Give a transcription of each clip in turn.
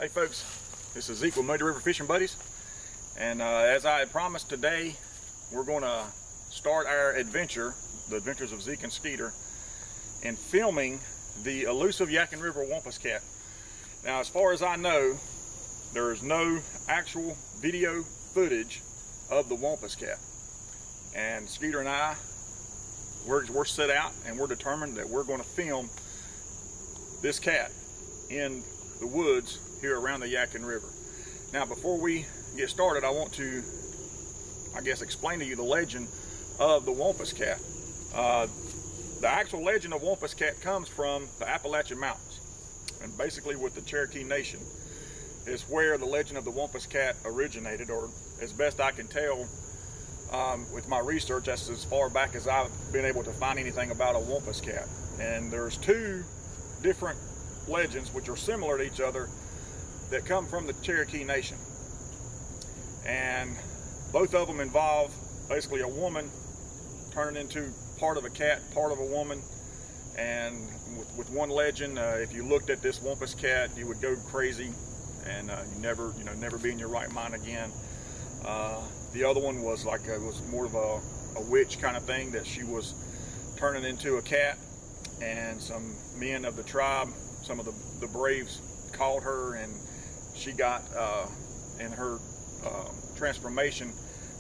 Hey folks, this is Zeke with Muddy River Fishing Buddies, and as I had promised, today we're going to start our adventure, the adventures of Zeke and Skeeter, in filming the elusive Yadkin River Wampus Cat. Now, as far as I know, there is no actual video footage of the Wampus Cat, and Skeeter and I, we're set out and we're determined that we're going to film this cat in the woods here around the Yadkin River. Now, before we get started, I want to, explain to you the legend of the Wampus Cat. The actual legend of Wampus Cat comes from the Appalachian Mountains, and basically with the Cherokee Nation is where the legend of the Wampus Cat originated, or as best I can tell with my research, that's as far back as I've been able to find anything about a Wampus Cat. And there's two different legends which are similar to each other that come from the Cherokee Nation, and both of them involve basically a woman turning into part of a cat, part of a woman. And with one legend, if you looked at this Wampus Cat, you would go crazy and you never be in your right mind again. The other one was was more of a witch kind of thing, that she was turning into a cat, and some men of the tribe, some of the braves, called her, and she got and her transformation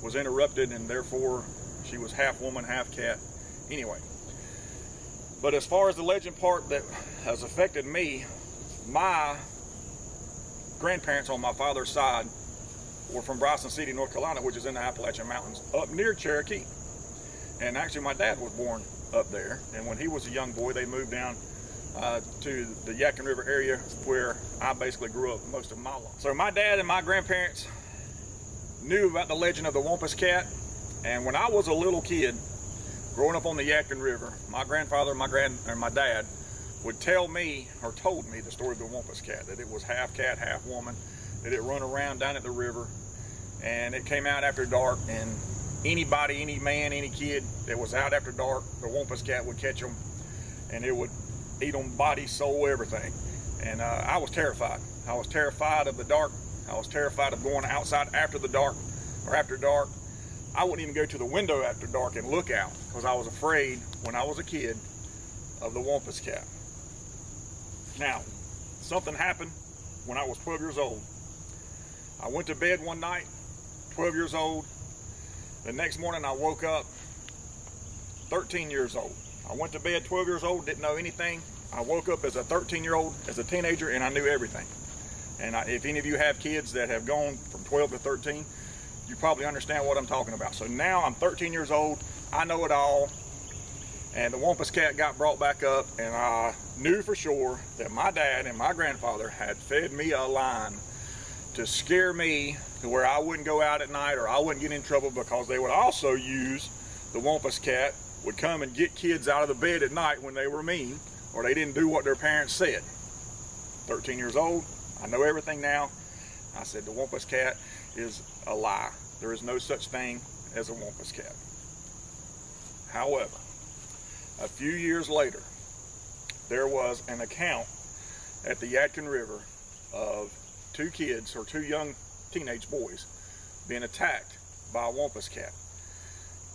was interrupted, and therefore she was half woman, half cat. Anyway, but as far as the legend part that has affected me, my grandparents on my father's side were from Bryson City, North Carolina, which is in the Appalachian Mountains up near Cherokee. And actually my dad was born up there, and when he was a young boy they moved down to the Yadkin River area, where I basically grew up most of my life. So my dad and my grandparents knew about the legend of the Wampus Cat, and when I was a little kid growing up on the Yadkin River, my grandfather and my dad would tell me, or told me, the story of the Wampus Cat, that it was half cat, half woman, that it run around down at the river, and it came out after dark, and anybody, any man, any kid that was out after dark, the Wampus Cat would catch them, and it would eat them body, soul, everything. And I was terrified. I was terrified of the dark. I was terrified of going outside after the dark, or after dark. I wouldn't even go to the window after dark and look out, because I was afraid, when I was a kid, of the Wampus Cat. Now, something happened when I was 12 years old. I went to bed one night, 12 years old. The next morning I woke up 13 years old. I went to bed 12 years old, didn't know anything. I woke up as a 13-year-old, as a teenager, and I knew everything. And if any of you have kids that have gone from 12 to 13, you probably understand what I'm talking about. So now I'm 13 years old, I know it all, and the Wampus Cat got brought back up, and I knew for sure that my dad and my grandfather had fed me a line to scare me to where I wouldn't go out at night, or I wouldn't get in trouble, because they would also use the Wampus Cat, would come and get kids out of the bed at night when they were mean, or they didn't do what their parents said. 13 years old, I know everything now. I said the Wampus Cat is a lie. There is no such thing as a Wampus Cat. However, a few years later, there was an account at the Yadkin River of two kids, or two young teenage boys, being attacked by a Wampus Cat.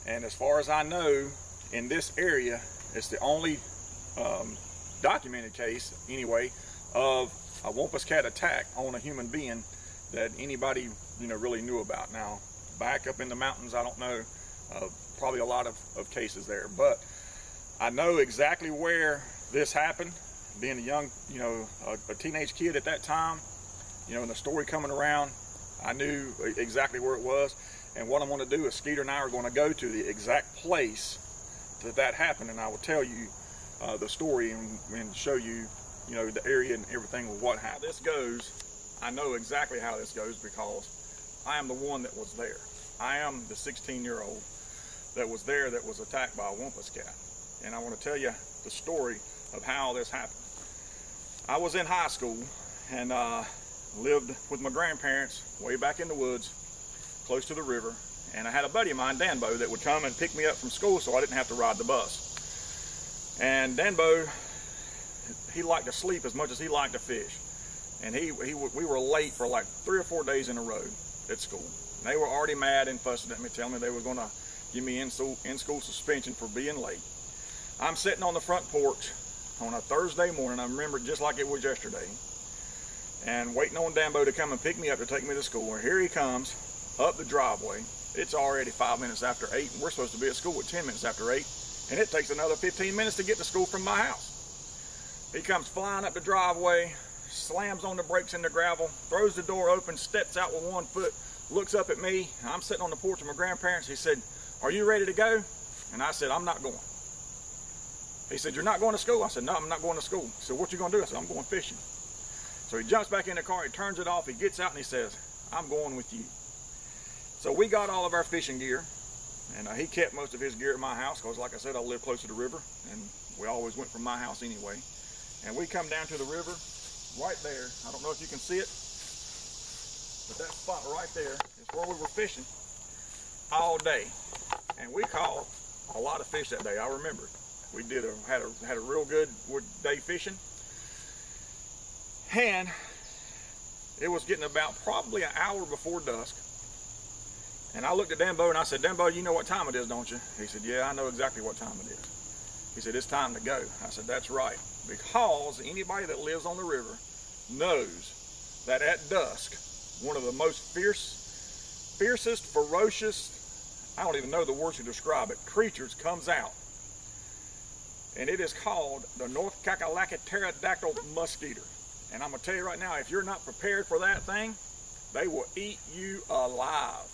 And as far as I know, in this area, it's the only documented case, anyway, of a Wampus Cat attack on a human being that anybody really knew about. Now, back up in the mountains, I don't know, probably a lot of cases there, but I know exactly where this happened. Being a young, a teenage kid at that time, and the story coming around, I knew exactly where it was. And what I'm going to do is Skeeter and I are going to go to the exact place that happened, and I will tell you the story and show you, the area and everything of what happened. How this goes, I know exactly how this goes, because I am the one that was there. I am the 16-year-old that was there, that was attacked by a Wampus Cat. And I want to tell you the story of how this happened. I was in high school, and lived with my grandparents way back in the woods, close to the river. And I had a buddy of mine, Danbo, that would come and pick me up from school so I didn't have to ride the bus. And Danbo, he liked to sleep as much as he liked to fish. and we were late for like 3 or 4 days in a row at school. And they were already mad and fussing at me, telling me they were going to give me in-school suspension for being late. I'm sitting on the front porch on a Thursday morning. I remember it just like it was yesterday, and waiting on Dambo to come and pick me up to take me to school. And here he comes up the driveway. It's already 5 minutes after 8, and we're supposed to be at school at 10 minutes after 8, and it takes another 15 minutes to get to school from my house. He comes flying up the driveway, slams on the brakes in the gravel, throws the door open, steps out with 1 foot, looks up at me. I'm sitting on the porch with my grandparents. He said, "Are you ready to go?" And I said, "I'm not going." He said, "You're not going to school?" I said, "No, I'm not going to school." He said, "What you going to do?" I said, "I'm going fishing." So he jumps back in the car, he turns it off, he gets out and he says, "I'm going with you." So we got all of our fishing gear, and he kept most of his gear at my house because, like I said, I live close to the river, and we always went from my house anyway. And we come down to the river right there. I don't know if you can see it, but that spot right there is where we were fishing all day. And we caught a lot of fish that day. I remember we had a real good day fishing, and it was getting about probably an hour before dusk. And I looked at Dambo and I said, "Dambo, you know what time it is, don't you?" He said, "Yeah, I know exactly what time it is." He said, "It's time to go." I said, "That's right, because anybody that lives on the river knows that at dusk, one of the most fiercest, ferocious, I don't even know the words to describe it, creatures comes out. And it is called the North Kakalaki pterodactyl mosquito. And I'm going to tell you right now, if you're not prepared for that thing, they will eat you alive.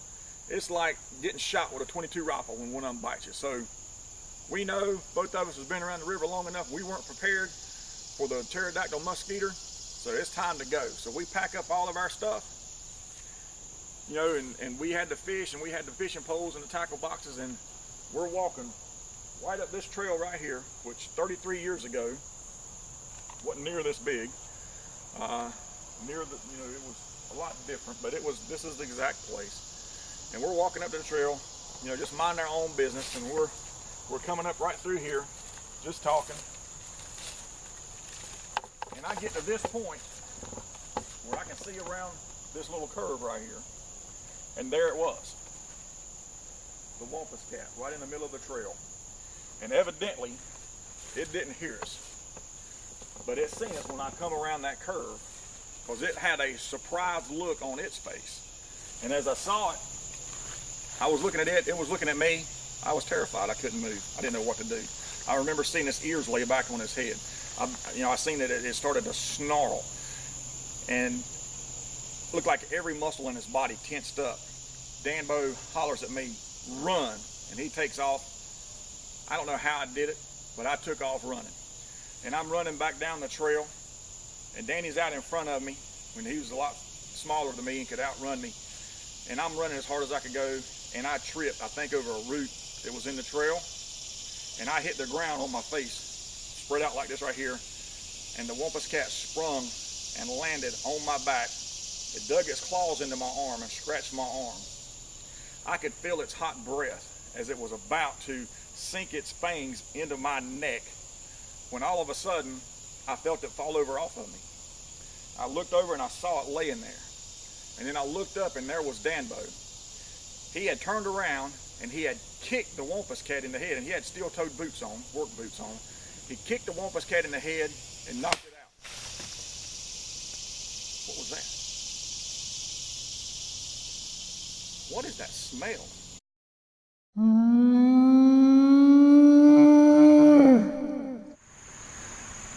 It's like getting shot with a .22 rifle when one of them bites you. So we know, both of us has been around the river long enough, we weren't prepared for the pterodactyl mosquito, so it's time to go. So we pack up all of our stuff, you know, and we had the fish, and we had the fishing poles and the tackle boxes, and we're walking right up this trail right here, which 33 years ago wasn't near this big. It was a lot different, but this is the exact place. And we're walking up to the trail, you know, just minding our own business, and we're coming up right through here, just talking. And I get to this point where I can see around this little curve right here, and there it was, the Wampus Cat, right in the middle of the trail. And evidently, it didn't hear us, but it seen us when I come around that curve, because it had a surprised look on its face. And as I saw it, I was looking at it, it was looking at me. I was terrified. I couldn't move. I didn't know what to do. I remember seeing its ears lay back on his head. I seen that it started to snarl, and looked like every muscle in his body tensed up. Dambo hollers at me, "Run," and he takes off. I don't know how I did it, but I took off running. And I'm running back down the trail, and Danny's out in front of me when he was a lot smaller than me and could outrun me. And I'm running as hard as I could go, and I tripped, I think, over a root that was in the trail, and I hit the ground on my face, spread out like this right here, and the Wampus Cat sprung and landed on my back. It dug its claws into my arm and scratched my arm. I could feel its hot breath as it was about to sink its fangs into my neck, when all of a sudden I felt it fall over off of me. I looked over and I saw it laying there, and then I looked up and there was Dambo. He had turned around and he had kicked the Wampus Cat in the head, and he had steel-toed boots on, work boots on. He kicked the Wampus Cat in the head and knocked it out. What was that? What is that smell?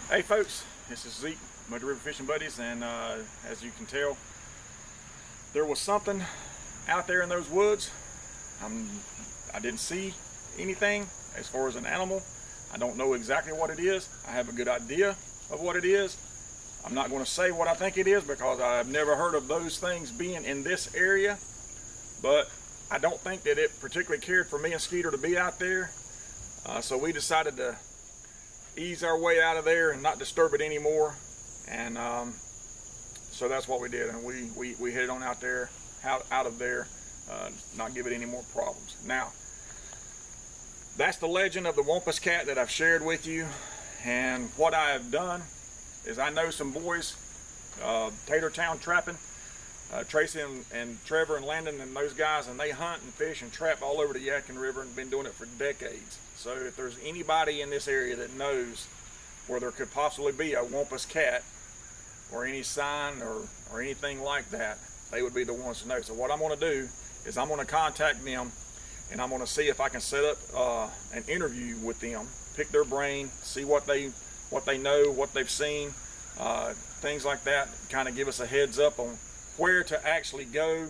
Hey folks, this is Zeke, Muddy River Fishing Buddies, and as you can tell, there was something out there in those woods. I didn't see anything as far as an animal. I don't know exactly what it is. I have a good idea of what it is. I'm not going to say what I think it is because I've never heard of those things being in this area, but I don't think that it particularly cared for me and Skeeter to be out there. So we decided to ease our way out of there and not disturb it anymore. And so that's what we did, and we headed on out there, out of there, not give it any more problems. Now, that's the legend of the Wampus Cat that I've shared with you. And what I have done is, I know some boys Tatertown trapping. Tracy and Trevor and Landon and those guys, and they hunt and fish and trap all over the Yadkin River and been doing it for decades. So if there's anybody in this area that knows where there could possibly be a Wampus Cat or any sign or anything like that, they would be the ones to know. So what I'm going to do is I'm going to contact them, and I'm going to see if I can set up an interview with them, pick their brain, see what they know, what they've seen, things like that, kind of give us a heads up on where to actually go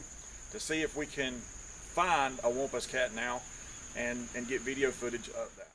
to see if we can find a Wampus Cat now and get video footage of that.